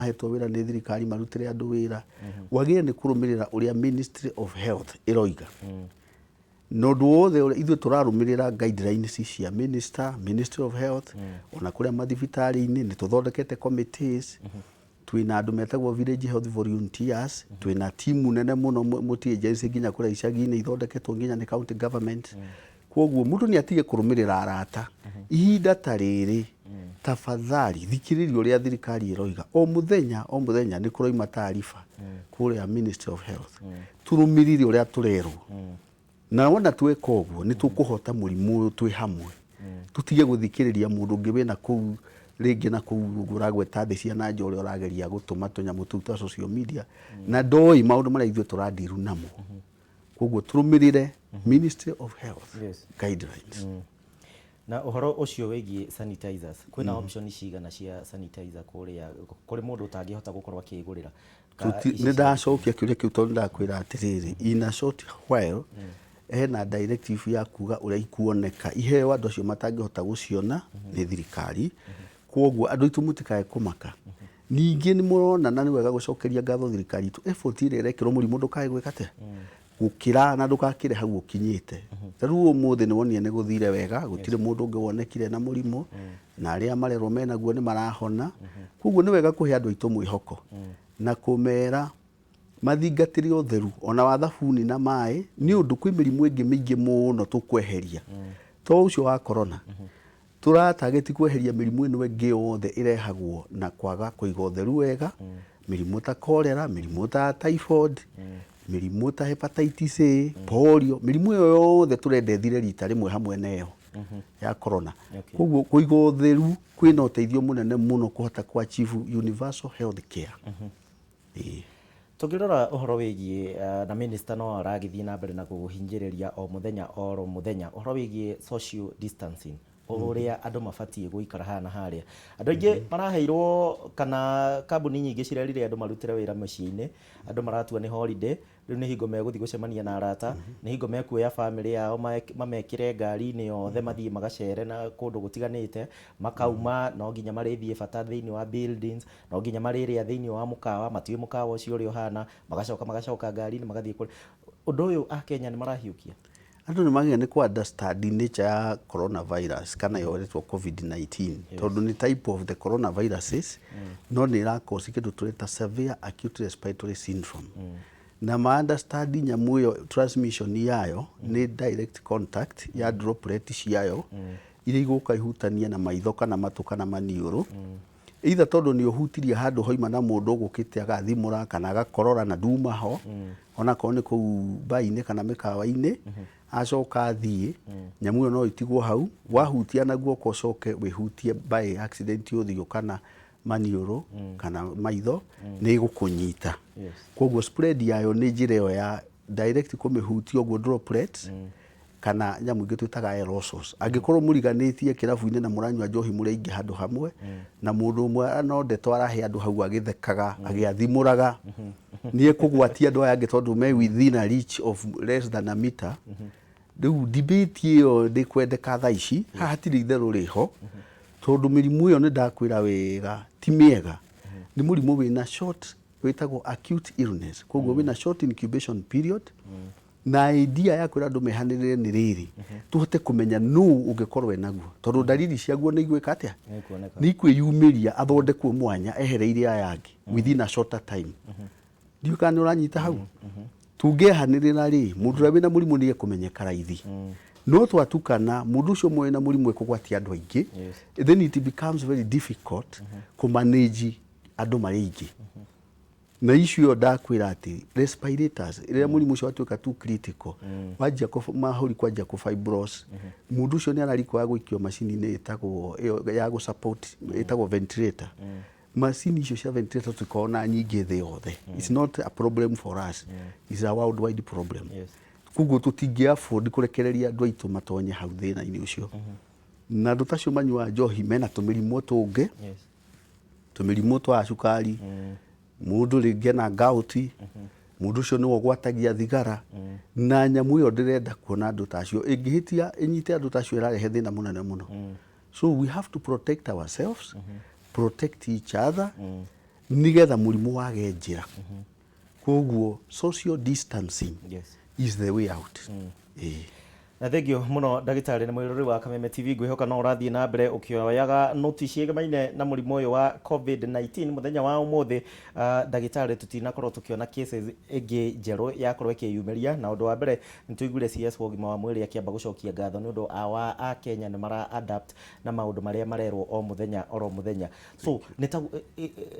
hetwo wĩra nĩ thirikari marutĩre andũ wĩra wagĩrĩire nĩ kũrũmĩrĩra ũrĩa Ministry of Health ĩroiga na ũndũ wothe ithuĩ tũrarũmĩrĩra guidelines cia Ministry of Health ona kũrĩa mathibitarĩ-inĩ nĩ tũthondekete committees twĩna andũ metagwo village health volunteers twĩna timu nene mũno multi agency nginya kũrĩa icagi-inĩ ithondeketwo nginya nĩ county government kwoguo mũndũ nĩ atige kũrũmĩrĩra arata ihinda ta rĩrĩ tafadhali thikĩrĩria ũrĩa thirikari ĩroiga o mũthenya nĩ kũroima taariba kũrĩa Ministry of Health tũrũmĩrĩre ũrĩa tũrerwo na wona tweka ũguo nĩ tũkũhota mũrimũ ũyũ twĩ hamwe tutige gũthikĩrĩria mũndũ ũngĩ wĩna kũu rĩngĩ na kũu ũragweta thĩ ciana nja ũrĩa ũrageria gũtũma tũnyamũ tũu twa social media na ndoĩ maũndũ marĩa ithuĩ tũrandiru namo kwoguo tũrũmĩrĩre Ministry of Health guidelines. Na ũhoro ũcio wĩgiĩ sanitizers kwĩna option cigana cia sanitizer kũrĩ mũndũ ũtangĩhota gũkorwo akĩgũrĩra nĩ ndacokia kĩũria kĩu tondũ ndakwĩra atĩrĩrĩ in a short while hena directive ya kuga ũrĩa ikuoneka iheo andũ acio matangĩhota gũciona nĩ thirikari kwoguo andũ aitũ mũtikae kũmaka ningĩ nĩ mũrona na nĩ wega gũcokeria ngatho thirikari itũ effort ĩrĩa ĩrekĩrwo mũrimũ ndũkae gwĩka atĩa gũkĩra na ndũgakĩre hau ũkinyĩte rĩu ũmũthĩ nĩ wonire nĩ gũthire wega gũtirĩ mũndũ ũngĩ wonekire na mũrimũ na arĩa marerwo menaguo nĩ marahona kwoguo nĩ wega kũhe andũ aitũ mwĩhoko na kũmera mathingatĩre ũtheru ona wa thabuni na maĩ nĩ ũndũ kwĩ mĩrimũ ĩngĩ mĩingĩ mũno tũkweheria to ũcio wa corona tũratageti kweheria mĩrimũ ĩno ĩngĩ yothe ĩrehagwo na kwaga kũiga ũtheru wega mĩrimũ ta cholera mĩrimũ ta typhoid mĩrimũ ta hepatitis A polio mĩrimũ ĩyo yothe tũrendethire rita rĩmwe hamwe nayo ya corona kwoguo kũiga ũtheru kwĩna ũteithio mũnene mũno kũhota ku achieve universal health care. Tũngĩrora ũhoro wĩgiĩ na minister no aragĩthiĩ na mbere na kũhinjĩrĩria o mũthenya ũhoro wĩgiĩ social distancing ũrĩa andũ mabatiĩ gũikara hana harĩa andũ aingĩ maraheirwo kana kambuni nyingĩ cirerire andũ marutĩre wĩra mũciĩ-inĩ andũ maratua nĩ holiday rĩu nĩ hingo megũthiĩ gũcemania na arata nĩ hingo mekuoya family yao mamekĩre ngari-inĩ yothe mathiĩ magacere na kũndũ gũtiganĩte makauma no nginya marĩthiĩ bata thĩinĩ wa buildings no nginya marĩrĩa thĩinĩ wa mũkawa matiũĩ mũkawa ũcio ũrĩa ũhana magacoka ngari-inĩ magathiĩ kũrĩ ũndũ ũyũ Akenya nĩ marahiũkia andũ nĩ magĩrĩire nĩ ku understand nature ya coronavirus kana yoretwo COVID-19 tondũ nĩ type of the coronaviruses no nĩ ĩrakosi kĩndũ tũreta severe acute respiratory syndrome na ma understand nyamũ ĩyo transmission yayo nĩ direct contact ya droplet ciayo iria igũka ihutania na maitho kana matũ kana maniũrũ either tondũ nĩ ũhutirie handũ hoima na mũndũ ũgũkĩte agathimũra kana agakorora na nduma ho ona korwo nĩ kũu bainĩ kana mĩkawa-inĩ acoka athiĩ nyamũ ĩyo no itigwo hau wahutia naguo ũcoke wĩhutie by accident ũthiũ kana maniũrũ kana maitho nĩ gũkũnyita kwoguo spread yayo nĩ njĩra ĩyo ya direct kũmĩhutia ũguo droplets kana nyamũ ingĩ twĩtaga aerosols angĩkorwo mũriganĩtie kĩrabu-inĩ na mũranyua njohi mũrĩ aingĩ handũ hamwe na mũndũ ũmwe no ndeto arahe andũ hau agĩthekaga agĩathimũraga nĩ ekũgwatia andũ aya angĩ tondũ me within a reach of less than a meter rĩu debate ĩyo ndĩkwendeka thaa ici haha hatirĩ itherũ rĩho tondũ mĩrimũ ĩyo nĩ ndakwĩra wega ti mĩega nĩ mũrimũ wĩna short wĩtagwo acute illness kwoguo wĩna short incubation period na idea ya kwĩra andũ mehanĩrĩre nĩ rĩrĩ tũhote kũmenya nũ ũngĩkorwo enaguo tondũ dalili ciaguo nĩ igwĩka atĩa nĩ ikwĩyumĩria athondekwo mwanya ehereire aya angĩ within a shorter time ndiũ kana nĩ ũranyita hau tũngĩehanĩrĩra rĩ mũndũ ũrĩa wĩna mũrimũ nĩ ekũmenyeka raithi no twatukana mũndũ ũcio mwena mũrimũ ekũgwatia andũ aingĩ then it becomes very difficult kũmanage andũ marĩ aingĩ na icio ndakwĩra atĩ respirators rĩrĩa mũrimũ ũcio watuĩka too critical wanjia mahũri kwanjia kũfibros mũndũ ũcio nĩ ararikwa gũikio macini-inĩ ĩtagwo ya gũsupport ĩtagwo ventilator macini icio cia ventilator tukona nyingĩ thĩ yothe it's not a problem for us it's a worldwide problem kwoguo tũtingĩ afford kũrekereria andũ aitũ matonye hau thĩna-inĩ ũcio na andũ tacio manyua njohi mena tũmĩrimũ tũngĩ tũmĩrimũ twa cukari mũndũ rĩngĩ na gout mũndũ ũcio nĩwe ũgwatagia thigara na nyamũ ĩyo ndĩrenda kuona andũ tacio ĩngĩhĩtia ĩnyite andũ tacio ĩrarehe thĩna mũnene mũno so we have to protect ourselves protect each other nigetha mũrimũ wage njĩra. Koguo social distancing is the way out. Na thengio muno ndagitari na mwirori wa Kameme TV ngwihoka no urathie na mbere ukioyaga noti ciegemaine na murimo uyu wa COVID-19 muthenya wa umuthi. Ndagitari tutinakorwo tukiona cases ingi njeru yakorwo ikiyumeria, na undu wa mbere nituigure CS wa ugima wa mwiri akiamba gucokia ngatho ni undu a Kenya ni mara adapt na maundu maria marerwo o muthenya oro muthenya. So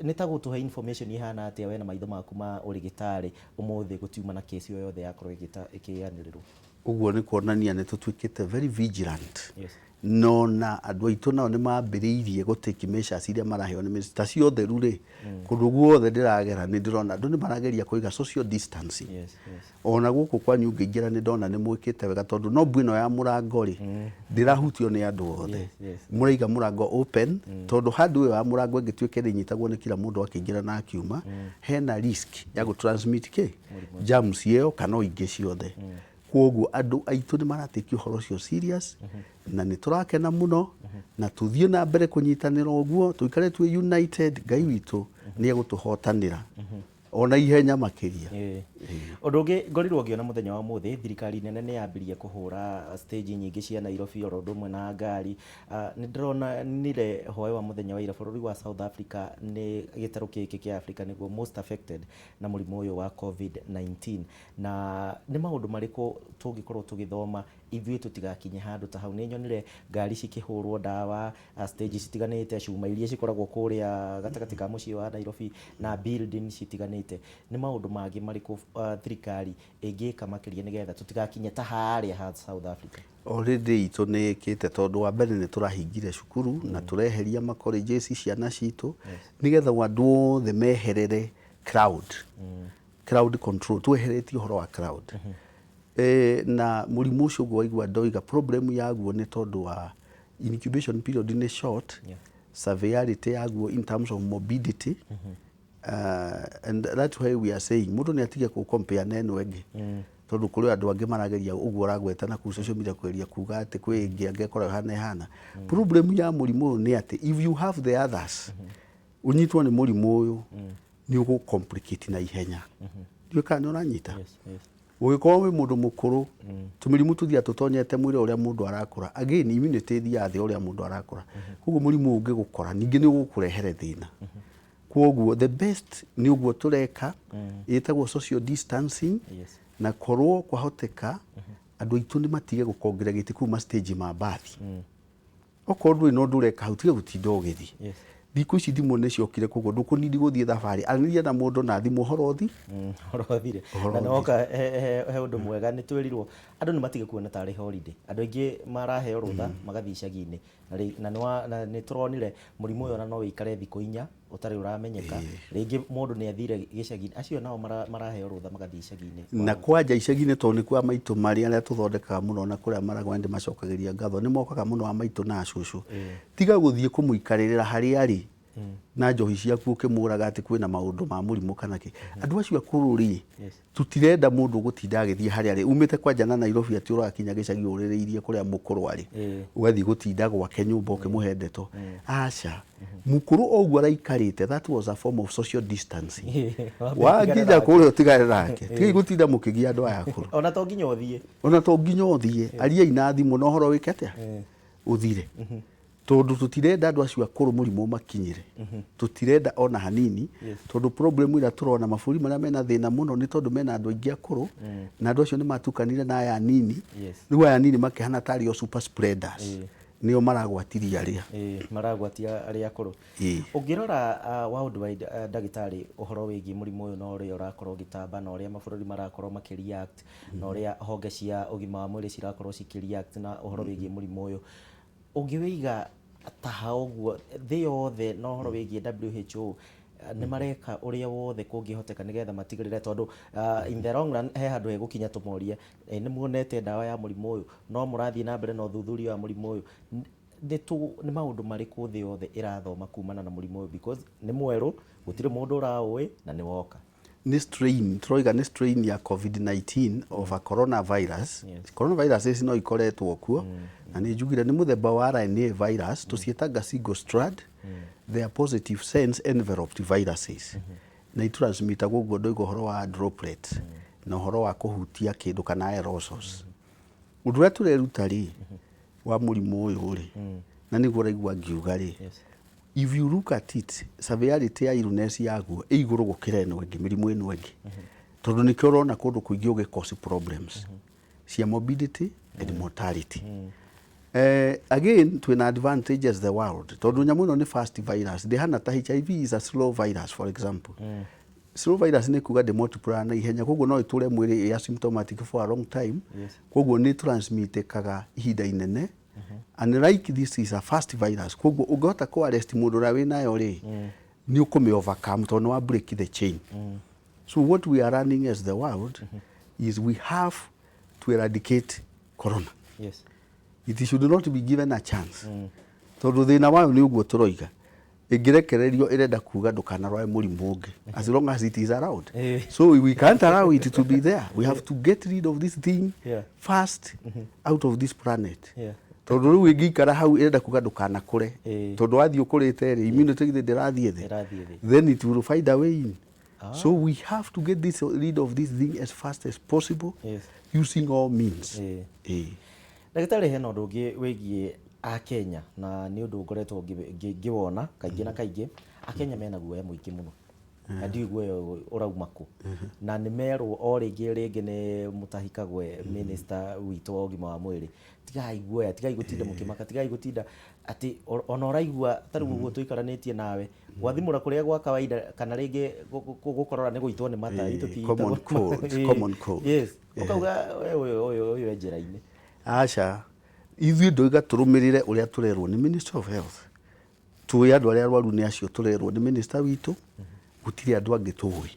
nitagutuhe information ihana atia we na maitho maku ma urigitari umuthi gutiuma na case yo yothe yakorwo ikianirirwo? Uguo ni kuonania ni tutwikite very vigilant. No na andu aitu nao ni mambiriirie gutake measures iria maraheo ni minister cio theru ri kundu guothe ndiragera ni ndirona andu ni marageria kuiga social distancing. Ona guku kwa nyunga ingira ni ndona ni mwikite wega tondu no bwino ya murango ri ndirahutio ni andu othe muraiga murango open tondu handu ya murango ingituike ni nyitagwo ni kila mundu akiingira na akiuma hena risk ya gu transmit germs yeo kana ingi ciothe. Koguo andu aitu ni maratiki uhoro cio serious na ni turakena muno na tuthie na mbere kunyitanira uguo tuikare twi united. Ngai witu ni egutuhotanira ona ihenya makiria. Undu ungi ngorirwo ngiona muthenya wa muthi thirikari nene ni yambirie kuhura stage nyingi cia Nairobi oro ndumwe na ngari. Ni ndirona nire hoye wa muthenya wa ira bururi wa South Africa ni gitaro kiki kia Africa niguo most affected na murimo uyu wa COVID-19, na ni maundu mariko tungikorwo tugithoma ithuĩ tutigakinye handu ta hau. Ni nyonire ngari cikihurwo dawa stage citiganite, cuma iria cikoragwo kuria gatagati ka mucii wa Nairobi na building citiganite. Ni maundu mangi mariko thirikari ingika makiria nigetha tutigakinye ta haria ha South Africa? Already itu ni ikite tondu wa mbere ni turahingire cukuru na tureheria ma colleges ciana citu nigetha andu othe meherere crowd control, tweheretie uhoro wa crowd. Na murimu ucio gwaigua ndoiga problem yaguo ni tondu wa incubation period ni short, severity yaguo in terms of morbidity. And that's why we are saying mundu ni atige ku compare na eno enge tondu kuri andu angi marageria uguo ragweta na ku social media kweria kuga ati kwi ingi angekora hana problem ya murimu ni ati if you have the others unyitwo ni murimu uyu ni ugu complicate na ihenya. Ndio kana uranyita ugikorwo wi mundu mukuru tumirimu tuthia tutonyete mwire uria mundu arakura again immunity thia thi uria mundu arakura koguo murimu ungi gukora ningi ni ugukurehere thina. Koguo the best ni uguo tureka itagwo social distancing na korwo kwahoteka andu aitu ni matige gukongregate kuma stage ma bathi okorwo no ndureka hau tige gutinda ugithi thiku ici thimu ni ciokire koguo ndukunidi guthie thabari aniria na mundu na thimu horothi horothire na noka he undu mwega ni twirirwo andu ni matige kuona tari holiday. Andu aingi maraheo rutha magathi icagi-ini na ni turonire murimu uyu no wikare thiku 4 utari uramenyeka ringi mundu ni athire gicagi-ini acio nao maraheo rutha magathi icagi-ini na kwanja icagi-ini to ni kwa maitu mari aria tuthondekaga muno na kuria maragwa ndi macokagiria ngatho ni mokaga muno wa maitu na acucu tiga guthie kumuikaririra hari ari na njohi ciaku ukimuraga ati kwina maundu ma murimu kana ki andu acio akururi tutirenda mundu gutinda agithie hari ari umite kwanja na Nairobi ati urakinya gicagi uririirie kuria mukuru ari ugathi gutinda gwake nyumba ukimuhendeto aca mukuru oguo araikarite. That was a form of social distancing. Waginya kuria utigare nake tigi gutinda mukigia andu aya akuru ona to nginya uthie aria ina thimu no horo wikete uthire tondu tutirenda andu acio akuru murimu makinyire tutirenda ona hanini tondu problem ira turona maburi maria mena thina muno ni tondu mena andu aingi akuru na andu acio ni matukanire na aya nini riu aya nini makihana tari o super spreaders nio maragwatiria aria maragwatia aria akuru. Ungirora wa undu wa ndagitari uhoro wigi murimu uyu no uri urakorwo gitamba na uria mabururi marakorwo makireact na uria honge cia ugima wa mwiri cirakorwo cikireact na uhoro wigi murimu uyu ungiwiga ta hauguo thi yothe no horo wigie WHO ni mareka uria wothe kungihoteka nigetha matigirire tondu in the long run he handu hegukinya tumorie ni muonete dawa ya murimu uyu no murathie na mbere na uthuthuria wa murimu uyu ni maundu mariku thi yothe irathoma kumana na murimu uyu because ni mweru gutire mundu uraui na ni woka ni strain troiga ni strain ya COVID-19 of a coronavirus. Coronavirus is no ikoretwo kuo na nĩ njugire nĩ mũthemba wa RNA virus tũciĩtaga single strand, they are positive sense enveloped viruses, na itransmitagwo ũguo ndoiga ũhoro wa droplets na ũhoro wa kũhutia kĩndũ kana aerosols. Ũndũ ũrĩa tũreruta rĩ wa mũrimũ ũyũ rĩ, na nĩguo ũraigua ngiuga rĩ, if you look at it, severity ya illness yaguo ĩ igũrũ gũkĩra ĩno ĩngĩ, mĩrimũ ĩno ĩngĩ, tondũ nĩkĩo ũrona kũndũ kũingĩ ũgĩ-cause problems cia morbidity and mortality. Again, twina advantages the world, tondũ nyamũ ĩno nĩ fast virus, ndĩhana ta HIV is a slow virus for example. Slow virus nĩ kuga ndĩ multiply na ihenya, koguo no ĩtũre mwĩrĩ ĩ asymptomatic for a long time, koguo nĩ transmitekaga ihinda inene. And like this is a fast virus, koguo ũngĩhota ku arrest mũndũ ũrĩa wĩnayo rĩ, nĩ ũkũmĩ overcome tondũ wa break the chain. So what we are running as the world is we have to eradicate corona. Yes. It should not be given a chance. Tondũ thĩna wayo nĩ ũguo tũroiga, ĩngĩrekererio ĩrenda kuga ndũkanarware mũrimũ ũngĩ, as long as it is around. So we can't allow it to be there. We have to get rid of this thing fast out of this planet. Tondũ rĩu ĩngĩikara hau ĩrenda kuga ndũkanakũre, tondũ wathiĩ ũkũrĩte rĩ, immunity ndĩrathiĩ thĩ, then it will find a way in. So we have to get rid of this thing as fast as possible, using all means. Ndagĩtarĩ, hena ũndũ ũngĩ wĩgiĩ Akenya, na nĩ ũndũ ngoretwo ngĩwona kaingĩ na kaingĩ, Akenya mena guoya mũingĩ mũno, na ndiũĩ guoya ũrauma kũ, na nĩ merwo o rĩngĩ nĩ Mutahi Kagwe, minister witũ wa ũgima wa mwĩrĩ, tigai guoya, tigai gũtinda mũkĩmaka, tigai gũtinda atĩ ona ũraigua ta rĩu ũguo tũikaranĩtie nawe gwathimũra kũrĩa gwa kawaida kana rĩngĩ gũkorora nĩ gũitwo nĩ mata common cold. Yes, ũkauga ũyũ njĩra-inĩ. Aca, ithuĩ ndoiga tũrũmĩrĩre ũrĩa tũrerwo nĩ Ministry of Health. Tũĩ andũ arĩa arwaru nĩ acio tũrerwo nĩ minister witũ, gũtirĩ andũ angĩ tũĩ.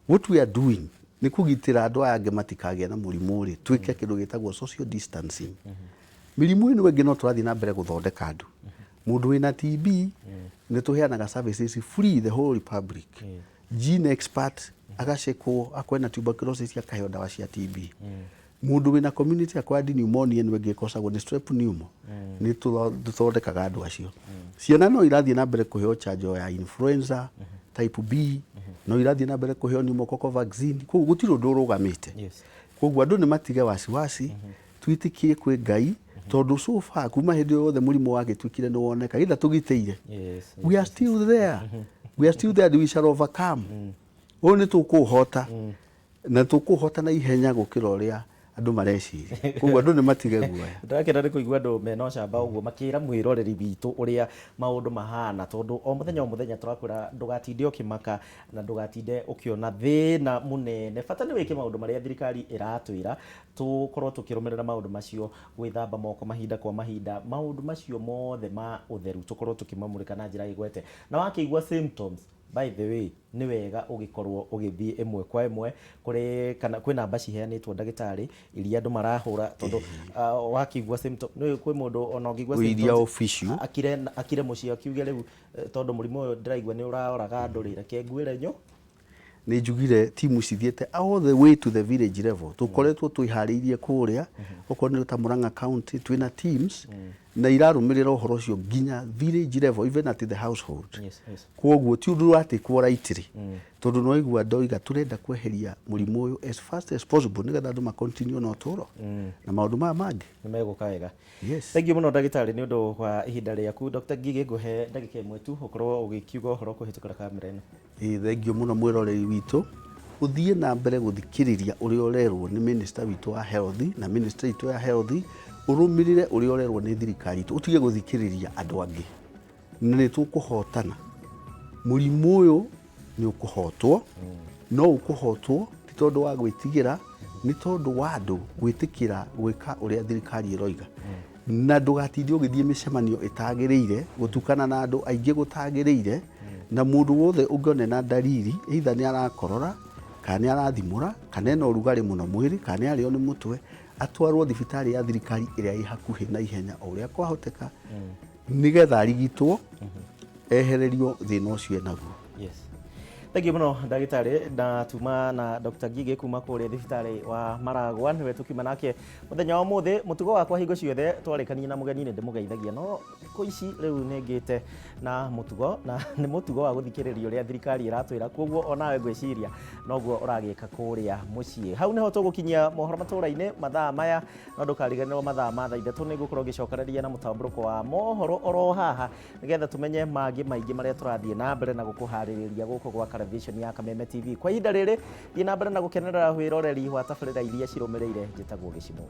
What we are doing nĩ kũgitĩra andũ aya angĩ matikagĩa na mũrimũ rĩ, twĩke kĩndũ gĩtagwo social distancing. Mĩrimũ ĩno ĩngĩ no tũrathiĩ na mbere gũthondeka andũ. Mũndũ wĩna TB nĩ tũheanaga services free the whole republic. Gene expert agacekwo akwena tuberculosis akaheo ndawa cia TB. Mũndũ wĩna community acquired pneumonia nĩ ĩngĩkosagwo nĩ strep pneumo, nĩ tũthondekaga andũ acio. Ciana no irathiĩ na mbere kũheo chanjo ya influenza type B, no irathiĩ na mbere kũheo pneumococcal vaccine, koguo gũtirĩ ũndũ ũrũgamĩte. Koguo andũ nĩ matige wasiwasi, twĩtĩkie kwĩ Ngai, tondũ so far kuma hĩndĩ yothe mũrimũ wagĩtuĩkire nĩ woneka, gĩtha tũgĩteire. We are still there. We are still there and we shall overcome. Ũũ nĩ tũkũhota, na tũkũhota na ihenya gũkĩra ũrĩa andũ mareciria. Koguo andũ nĩ matige guoya. Ndakĩenda nĩ kũigua andũ mena ũcamba ũguo makĩra mwĩroreri witũ ũrĩa maũndũ mahana, tondũ o mũthenya tũrakwĩra ndũgatinde ũkĩmaka na ndũgatinde ũkĩona thĩna mũnene. Bata nĩ wĩke maũndũ marĩa thirikari ĩratwĩra, tũkorwo tũkĩrũmĩrĩra maũndũ macio, gwĩthamba moko mahinda kwa mahinda, maũndũ macio mothe ma ũtheru tũkorwo tũkĩmamũrĩka na njĩra ĩgwete. Na wakĩigua symptoms, by the way, nĩ wega ũgĩkorwo ũgĩthiĩ ĩmwe kwa ĩmwe kũrĩ kana kwĩ namba ciheanĩtwo ndagĩtarĩ iria andũ marahũra, tondũ wakĩigua symptoms nĩ kwĩ mũndũ ona ũngĩigua symptoms akire mũciĩ akiuge rĩu tondũ mũrimũ ũyũ ndĩraigua nĩ ũraoraga andũ rĩ, reke nguĩre nyo. Nĩ njugire timu cithiĩte all the way to the village level. Tũkoretwo twĩharĩirie kũrĩa, okorwo nĩ ta Murang'a County, twĩna teams na irarũmĩrĩra ũhoro ũcio nginya village level, even at the household. Koguo ti ũndũ ũratĩkwo rightly, tondũ no igua ndoiga tũrenda kweheria mũrimũ ũyũ as fast as possible nĩgetha andũ makontinue na ũtũũro na maũndũ maya mangĩ nĩ megũka wega. Thengiũ mũno ndagĩtarĩ nĩ ũndũ wa ihinda rĩaku. Dr. Ngigĩ, ngũhe ndagĩka ĩmwe tu ũkorwo ũgĩkiuga ũhoro kũhĩtũkĩra kamera ĩno. Thengiũ mũno mwĩroreri witũ, ũthiĩ na mbere gũthikĩrĩria ũrĩa ũrerwo nĩ minister witũ wa health na minister witũ ya health, ũrũmĩrĩre ũrĩa ũrerwo nĩ thirikari itũ, ũtige gũthikĩrĩria andũ angĩ, na nĩ tũkũhotana. Mũrimũ ũyũ nĩ ũkũhotwo, no ũkũhotwo ti tondũ wa gwĩtigĩra, nĩ tondũ wa andũ gwĩtĩkĩra gwĩka ũrĩa thirikari ĩroiga. Na ndũgatinde ũgĩthiĩ mĩcemanio ĩtagĩrĩire, gũtukana na andũ aingĩ gũtagĩrĩire, na mũndũ wothe ũngĩona dalili either nĩ arakorora kana nĩ arathimũra kana ena ũrugarĩ mũno mwĩrĩ kana nĩ arĩo nĩ mũtwe, atwarwo thibitarĩ ya thirikari ĩrĩa ĩ hakuhĩ na ihenya o ũrĩa kwahoteka, nĩgetha arigitwo ehererio thĩna ũcio enaguo. Thank muno ndagitari na tuma na Dr. Ngigĩ kuma kũrĩa thibitarĩ wa Maragwa nĩwe tũkiuma nake mũthenya wa ũmũthĩ. Mũtugo wakwa hingo ciothe twarĩkania na mũgeni nĩ ndĩmũgeithagia, no thikũ ici rĩu nĩ ngĩte na mũtugo, na nĩ mũtugo wa gũthikĩrĩria ũrĩa thirikari ĩratwĩra, koguo onawe ngwĩciria noguo ũragĩka kũrĩa mũciĩ. Hau nĩho tũgũkinyia mohoro matũra-inĩ mathaa maya, no ndũkariganĩrwo mathaa ma thaa ithatũ nĩ ngũkorwo ngĩcokanĩrĩria na mũtambũrũko wa mohoro oro haha, nĩgetha tũmenye mangĩ maingĩ marĩa tũrathiĩ na mbere na gũkũharĩrĩria gũkũ gwa television ya Kameme TV. Kwa ihinda rĩrĩ thiĩ na mbere na gũkenerera wĩroreri wa tabarĩra iria cirũmĩrĩire. Njĩtagwo Gĩcimo.